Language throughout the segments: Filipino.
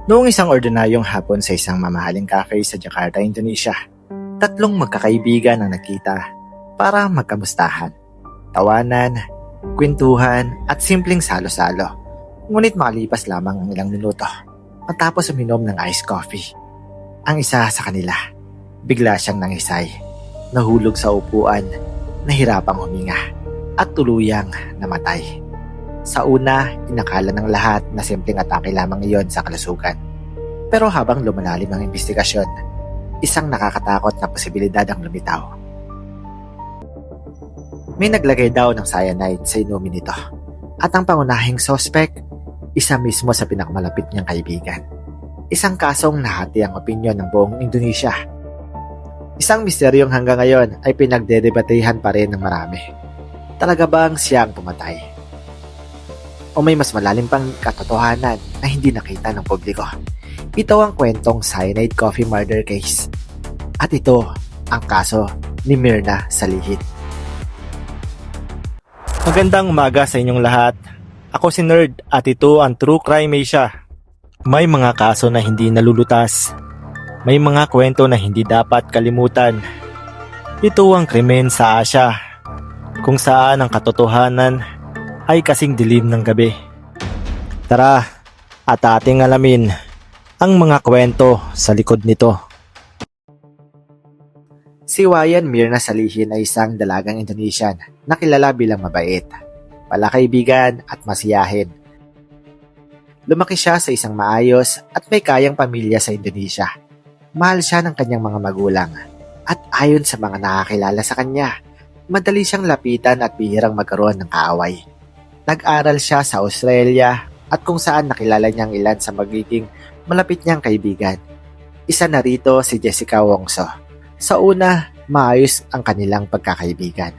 Noong isang ordinaryong hapon sa isang mamahaling cafe sa Jakarta, Indonesia, tatlong magkakaibigan ang nagkita para magkamustahan, tawanan, kwentuhan at simpleng salo-salo. Ngunit makalipas lamang ang ilang minuto matapos uminom ng iced coffee. Ang isa sa kanila, bigla siyang nangisay, nahulog sa upuan, nahirapang huminga at tuluyang namatay. Sa una, inakala ng lahat na simpleng atake lamang iyon sa kalusugan. Pero habang lumalalim ang investigasyon, isang nakakatakot na posibilidad ang lumitaw. May naglagay daw ng cyanide sa inumin nito at ang pangunahing suspect, isa mismo sa pinakamalapit niyang kaibigan. Isang kasong nahati ang opinyon ng buong Indonesia. Isang misteryong hanggang ngayon ay pinagdedebatehan pa rin ng marami. Talaga bang siya ang pumatay? O may mas malalim pang katotohanan na hindi nakita ng publiko? Ito ang kwentong Cyanide Coffee Murder Case. At ito ang kaso ni Myrna Salihit. Magandang umaga sa inyong lahat. Ako si Nerd at ito ang True Crime Asia. May mga kaso na hindi nalulutas. May mga kwento na hindi dapat kalimutan. Ito ang krimen sa Asia, kung saan ang katotohanan ay kasing dilim ng gabi. Tara at ating alamin ang mga kwento sa likod nito. Si Wayan Myrna Salihin ay isang dalagang Indonesian na kilala bilang mabait, palakaibigan at masiyahin. Lumaki siya sa isang maayos at may kayang pamilya sa Indonesia. Mahal siya ng kanyang mga magulang at ayon sa mga nakakilala sa kanya, madali siyang lapitan at bihirang magkaroon ng kaaway. Nag-aral siya sa Australia at kung saan nakilala niyang ilan sa magiging malapit niyang kaibigan. Isa na rito si Jessica Wongso. Sa una, maayos ang kanilang pagkakaibigan.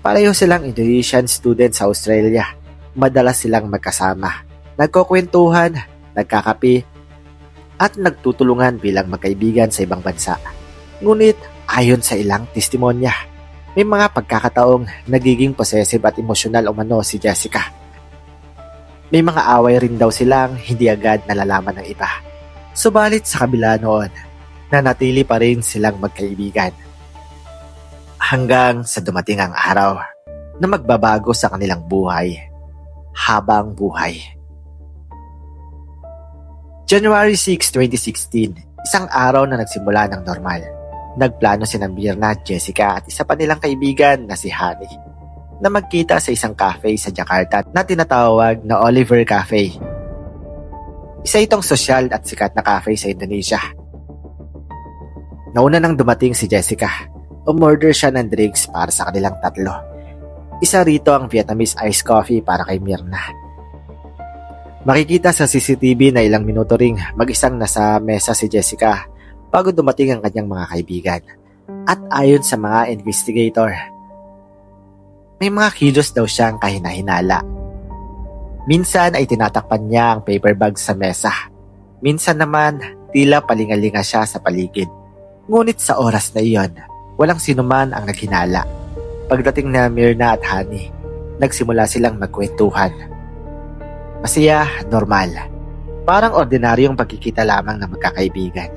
Pareho silang Indonesian student sa Australia. Madalas silang magkasama, nagkukwentuhan, nagkakape, at nagtutulungan bilang magkaibigan sa ibang bansa. Ngunit ayon sa ilang testimonya, may mga pagkakataong nagiging possessive at emosyonal umano si Jessica. May mga away rin daw silang hindi agad nalalaman ng iba. Subalit sa kabila noon, nanatili pa rin silang magkaibigan. Hanggang sa dumating ang araw na magbabago sa kanilang buhay habang buhay. January 6, 2016, isang araw na nagsimula ng normal. Nagplano sina Myrna at Jessica at isa pa nilang kaibigan na si Hani na magkita sa isang cafe sa Jakarta na tinatawag na Oliver Cafe. Isa itong sosyal at sikat na cafe sa Indonesia. Nauna nang dumating si Jessica, umorder siya ng drinks para sa kanilang tatlo. Isa rito ang Vietnamese iced coffee para kay Myrna. Makikita sa CCTV na ilang minuto ring mag-isang nasa mesa si Jessica bago dumating ang kanyang mga kaibigan. At ayon sa mga investigator, may mga kilos daw siyang kahina-hinala. Minsan ay tinatakpan niya ang paper bag sa mesa. Minsan naman, tila palingalinga siya sa paligid. Ngunit sa oras na iyon, walang sinuman ang naghinala. Pagdating na Myrna at Hani, nagsimula silang magkwentuhan. Masaya, normal. Parang ordinaryong pagkikita lamang ng magkakaibigan.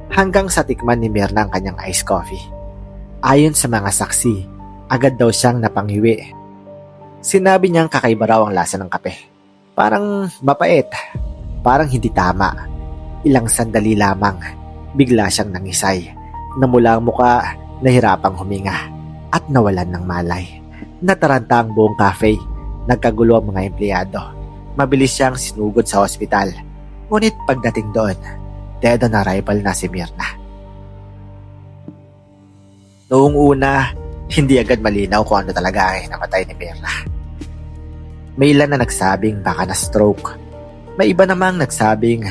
Hanggang sa tikman ni Myrna ang kanyang iced coffee. Ayon sa mga saksi, agad daw siyang napanghiwi. Sinabi niyang kakaiba raw ang lasa ng kape. Parang mapait, parang hindi tama. Ilang sandali lamang, bigla siyang nangisay. Namula ang muka, nahirapang huminga, at nawalan ng malay. Nataranta ang buong cafe, nagkagulo ang mga empleyado. Mabilis siyang sinugod sa ospital. Ngunit pagdating doon, dead on arrival na si Myrna. Noong una, hindi agad malinaw kung ano talaga ay namatay ni Myrna. May ilan na nagsabing baka na stroke. May iba namang nagsabing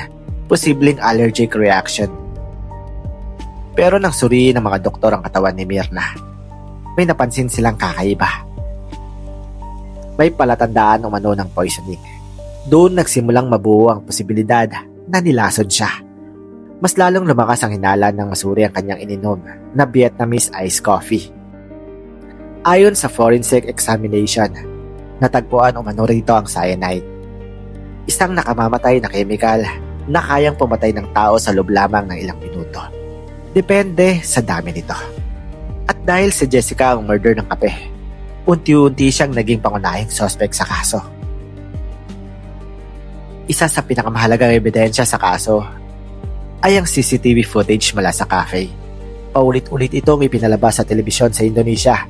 posibleng allergic reaction. Pero nang suriin ng mga doktor ang katawan ni Myrna, may napansin silang kakaiba. May palatandaan umano ng poisoning. Doon nagsimulang mabuo ang posibilidad na nilason siya. Mas lalong lumakas ang hinala ng masuri ang kanyang ininom na Vietnamese iced coffee. Ayon sa forensic examination, natagpuan umano rito ang cyanide. Isang nakamamatay na chemical na kayang pumatay ng tao sa loob lamang ng ilang minuto. Depende sa dami nito. At dahil si Jessica ang murder ng kape, unti-unti siyang naging pangunahing suspect sa kaso. Isa sa pinakamahalagang ebidensya sa kaso ay ang CCTV footage mula sa cafe. Paulit-ulit itong ipinalabas sa telebisyon sa Indonesia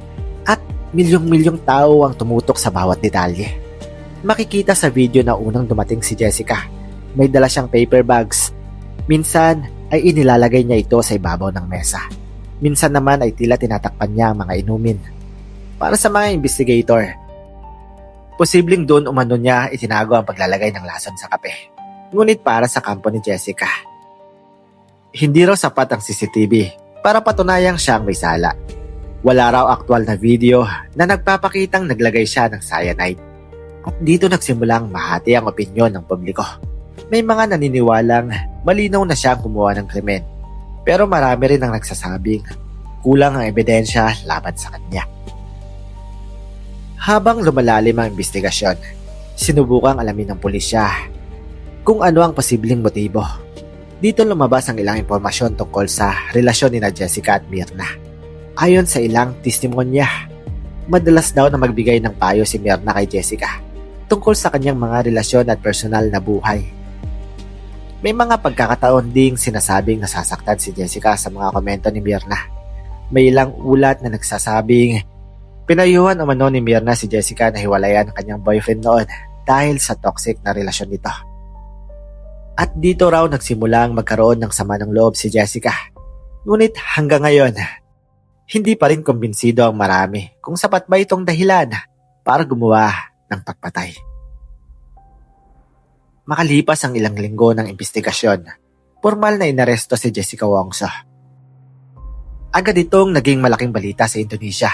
at milyong-milyong tao ang tumutok sa bawat detalye. Makikita sa video na unang dumating si Jessica. May dala siyang paper bags. Minsan ay inilalagay niya ito sa ibabaw ng mesa. Minsan naman ay tila tinatakpan niya ang mga inumin. Para sa mga investigator, posibleng doon umano niya itinago ang paglalagay ng lason sa kape. Ngunit para sa kampo ni Jessica, hindi raw sapat ang CCTV para patunayang siya ang may sala. Wala raw aktwal na video na nagpapakitang naglagay siya ng cyanide. At dito nagsimulang mahati ang opinyon ng publiko. May mga naniniwalang malinaw na siya ang gumawa ng krimen. Pero marami rin ang nagsasabing kulang ang ebidensya laban sa kanya. Habang lumalalim ang investigasyon, sinubukang alamin ng pulisya kung ano ang posibleng motibo. Dito lumabas ang ilang impormasyon tungkol sa relasyon ni Jessica at Myrna. Ayon sa ilang testimonya, madalas daw na magbigay ng payo si Myrna kay Jessica tungkol sa kanyang mga relasyon at personal na buhay. May mga pagkakataon ding sinasabing nasasaktan si Jessica sa mga komento ni Myrna. May ilang ulat na nagsasabing pinayuhan umano ni Myrna si Jessica na hiwalayan ang kanyang boyfriend noon dahil sa toxic na relasyon nito. At dito raw nagsimulang magkaroon ng sama ng loob si Jessica. Ngunit hanggang ngayon, hindi pa rin kumbinsido ang marami kung sapat ba itong dahilan para gumawa ng pagpatay. Makalipas ang ilang linggo ng investigasyon, formal na inaresto si Jessica Wongso. Agad itong naging malaking balita sa Indonesia.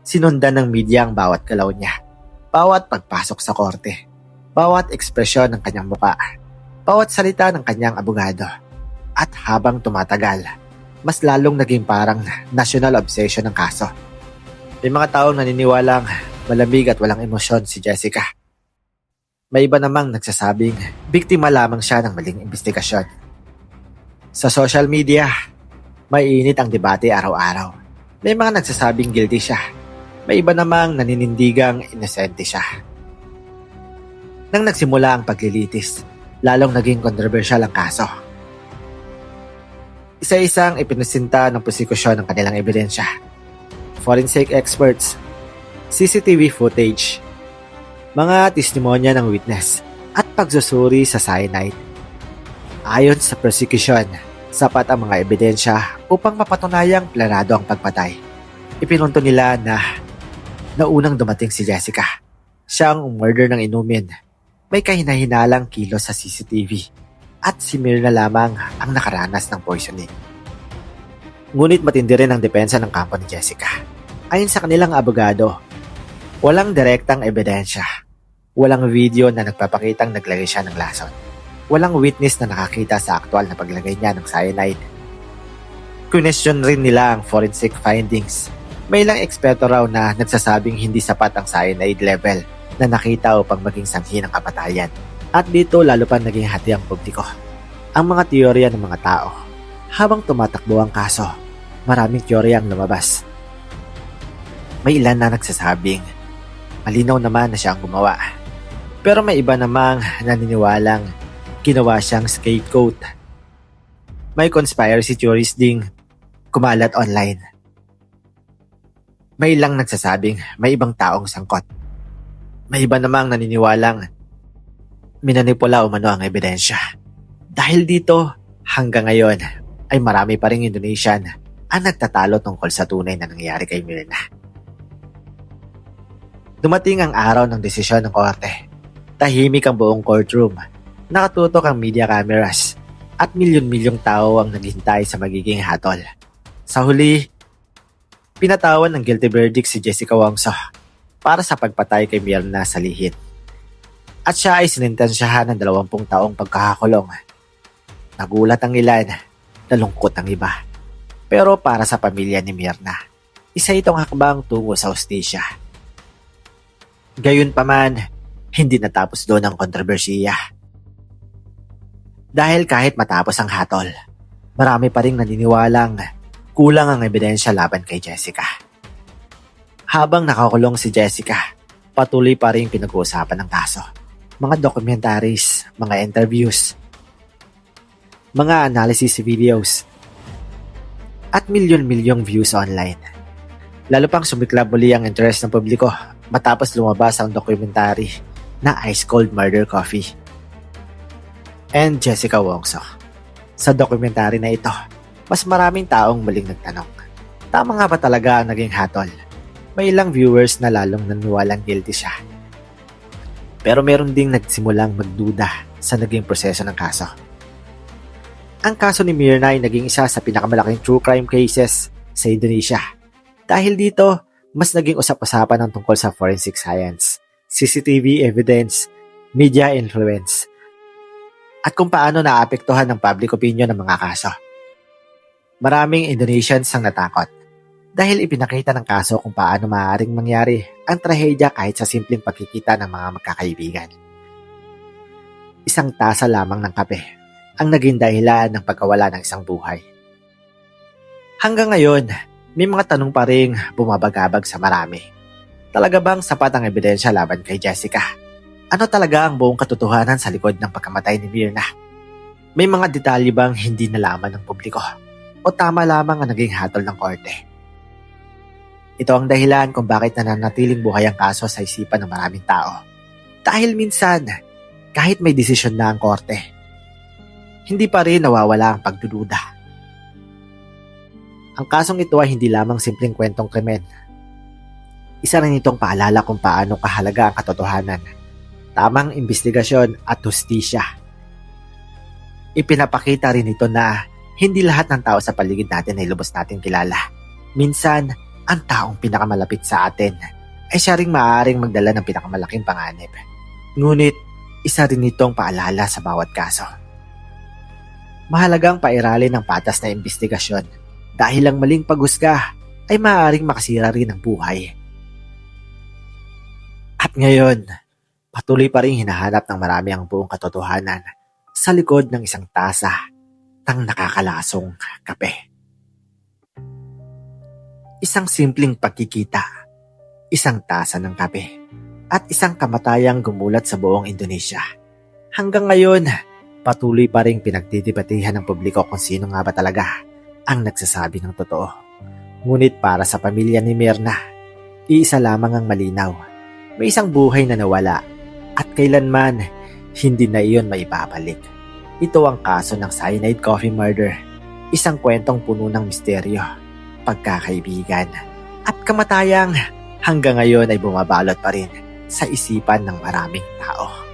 Sinundan ng media ang bawat galaw niya, bawat pagpasok sa korte, bawat ekspresyon ng kanyang muka, bawat salita ng kanyang abogado. At habang tumatagal, mas lalong naging parang national obsession ng kaso. May mga taong naniniwalang malamig at walang emosyon si Jessica. May iba namang nagsasabing biktima lamang siya ng maling investigasyon. Sa social media, may init ang debate araw-araw. May mga nagsasabing guilty siya. May iba namang naninindigang inosente siya. Nang nagsimula ang paglilitis, lalong naging kontrobersyal ang kaso. Isa-isang ipinasinta ng prosekusyon ng kanilang ebidensya. Forensic experts, CCTV footage, mga testimonya ng witness, at pagsusuri sa cyanide. Ayon sa prosecution, sapat ang mga ebidensya upang mapatunayang planado ang pagpatay. Ipinunto nila na naunang dumating si Jessica. Siya ang umorder ng inumin. May kahinahinalang kilos sa CCTV at si Myrna lamang ang nakaranas ng poisoning. Ngunit matindi rin ang depensa ng kampo ni Jessica. Ayon sa kanilang abogado, walang direktang ebidensya. Walang video na nagpapakitang naglagay siya ng lason. Walang witness na nakakita sa aktwal na paglagay niya ng cyanide. Question rin nila ang forensic findings. May ilang eksperto raw na nagsasabing hindi sapat ang cyanide level na nakita upang maging sanhi ng kamatayan. At dito lalo pa naging hati ang publiko. Ang mga teorya ng mga tao. Habang tumatakbo ang kaso, maraming teorya ang lumabas. May ilan na nagsasabing malinaw naman na siya ang gumawa. Pero may iba namang naniniwalang ginawa siyang scapegoat. May conspiracy theories ding kumalat online. May ilang nagsasabing may ibang taong sangkot. May iba namang naniniwalang minanipula umano ang ebidensya. Dahil dito, hanggang ngayon ay marami pa ring Indonesian ang nagtatalo tungkol sa tunay na nangyari kay Myrna. Dumating ang araw ng desisyon ng korte. Tahimik ang buong courtroom. Nakatutok ang media cameras at milyon-milyong tao ang naghintay sa magiging hatol. Sa huli, pinatawan ng guilty verdict si Jessica Wongso para sa pagpatay kay Myrna sa lihim. At siya ay sinintensyahan ng 20 taong pagkakakulong. Nagulat ang ilan, nalungkot ang iba. Pero para sa pamilya ni Myrna, isa itong hakbang tungo sa hustisya. Gayunpaman, hindi natapos doon ang kontrobersiya. Dahil kahit matapos ang hatol, marami pa ring naniniwalang kulang ang ebidensya laban kay Jessica. Habang nakakulong si Jessica, patuloy pa rin pinag-uusapan ng kaso. Mga documentaries, mga interviews, mga analysis videos, at milyon-milyong views online. Lalo pang sumiklab muli ang interest ng publiko matapos lumabas ang documentary na Ice Cold Murder Coffee and Jessica Wongso. Sa dokumentary na ito, mas maraming taong muling nagtanong, tama nga ba talaga ang naging hatol? May ilang viewers na lalong naniwalang guilty siya. Pero meron ding nagsimulang magduda sa naging proseso ng kaso. Ang kaso ni Myrna ay naging isa sa pinakamalaking true crime cases sa Indonesia. Dahil dito, mas naging usap-usapan ng tungkol sa forensic science, CCTV evidence, media influence, at kung paano naapektuhan ng public opinion ng mga kaso. Maraming Indonesians ang natakot dahil ipinakita ng kaso kung paano maaaring mangyari ang trahedya kahit sa simpleng pagkikita ng mga magkakaibigan. Isang tasa lamang ng kape ang naging dahilan ng pagkawala ng isang buhay. Hanggang ngayon, may mga tanong pa ring bumabagabag sa marami. Talaga bang sapat ang ebidensya laban kay Jessica? Ano talaga ang buong katotohanan sa likod ng pagkamatay ni Myrna? May mga detalye bang hindi nalaman ng publiko? O tama lamang ang naging hatol ng korte? Ito ang dahilan kung bakit nananatiling buhay ang kaso sa isipan ng maraming tao. Dahil minsan, kahit may desisyon na ang korte, hindi pa rin nawawala ang pagdududa. Ang kasong ito ay hindi lamang simpleng kwentong krimen. Isa rin itong paalala kung paano kahalaga ang katotohanan, tamang investigasyon at hustisya. Ipinapakita rin ito na hindi lahat ng tao sa paligid natin ay lubos natin kilala. Minsan, ang taong pinakamalapit sa atin ay siya ring maaaring magdala ng pinakamalaking panganib. Ngunit, isa rin itong paalala sa bawat kaso. Mahalagang pairalin ng patas na investigasyon dahil ang maling paghusga ay maaaring makasira rin ng buhay. At ngayon, patuloy pa rin hinahanap ng marami ang buong katotohanan sa likod ng isang tasa ng nakakalasong kape. Isang simpleng pagkikita, isang tasa ng kape, at isang kamatayang gumulat sa buong Indonesia. Hanggang ngayon, patuloy pa rin pinagdidebatehan ng publiko kung sino nga ba talaga ang nagsasabi ng totoo. Ngunit para sa pamilya ni Myrna, iisa lamang ang malinaw. May isang buhay na nawala at kailanman hindi na iyon maibabalik. Ito ang kaso ng cyanide coffee murder, isang kwentong puno ng misteryo, pagkakaibigan, at kamatayang hanggang ngayon ay bumabalot pa rin sa isipan ng maraming tao.